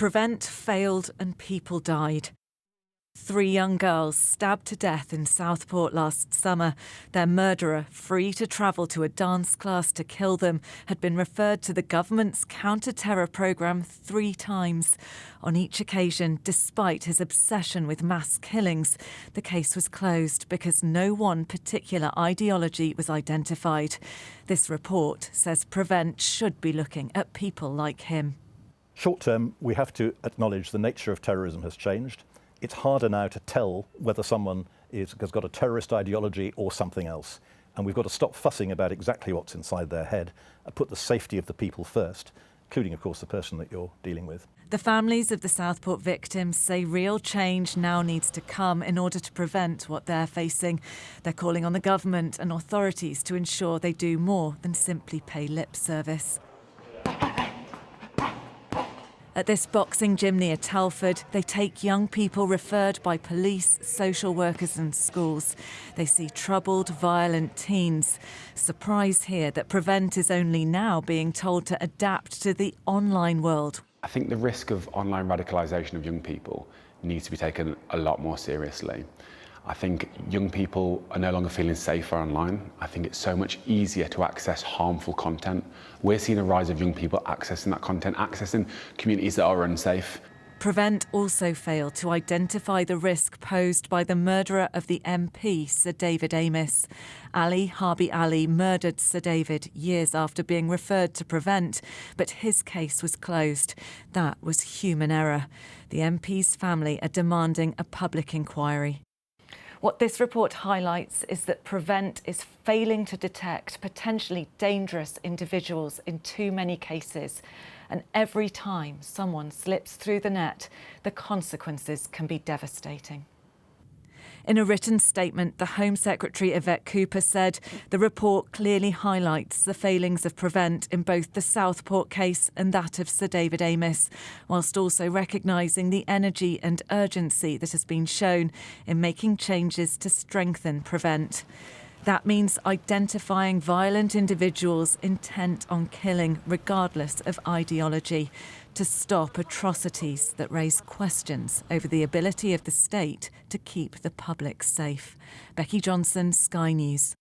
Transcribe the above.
Prevent failed and people died. 3 young girls stabbed to death in Southport last summer. Their murderer, free to travel to a dance class to kill them, had been referred to the government's counter-terror programme 3 times. On each occasion, despite his obsession with mass killings, the case was closed because no one particular ideology was identified. This report says Prevent should be looking at people like him. Short term, we have to acknowledge the nature of terrorism has changed. It's harder now to tell whether someone has got a terrorist ideology or something else. And we've got to stop fussing about exactly what's inside their head and put the safety of the people first, including, of course, the person that you're dealing with. The families of the Southport victims say real change now needs to come in order to prevent what they're facing. They're calling on the government and authorities to ensure they do more than simply pay lip service. At this boxing gym near Telford, they take young people referred by police, social workers and schools. They see troubled, violent teens. Surprise here that Prevent is only now being told to adapt to the online world. I think the risk of online radicalisation of young people needs to be taken a lot more seriously. I think young people are no longer feeling safer online. I think it's so much easier to access harmful content. We're seeing a rise of young people accessing that content, accessing communities that are unsafe. Prevent also failed to identify the risk posed by the murderer of the MP, Sir David Amess. Ali Harbi Ali murdered Sir David years after being referred to Prevent, but his case was closed. That was human error. The MP's family are demanding a public inquiry. What this report highlights is that Prevent is failing to detect potentially dangerous individuals in too many cases. And every time someone slips through the net, the consequences can be devastating. In a written statement, the Home Secretary Yvette Cooper said the report clearly highlights the failings of Prevent in both the Southport case and that of Sir David Amess, whilst also recognising the energy and urgency that has been shown in making changes to strengthen Prevent. That means identifying violent individuals intent on killing, regardless of ideology, to stop atrocities that raise questions over the ability of the state to keep the public safe. Becky Johnson, Sky News.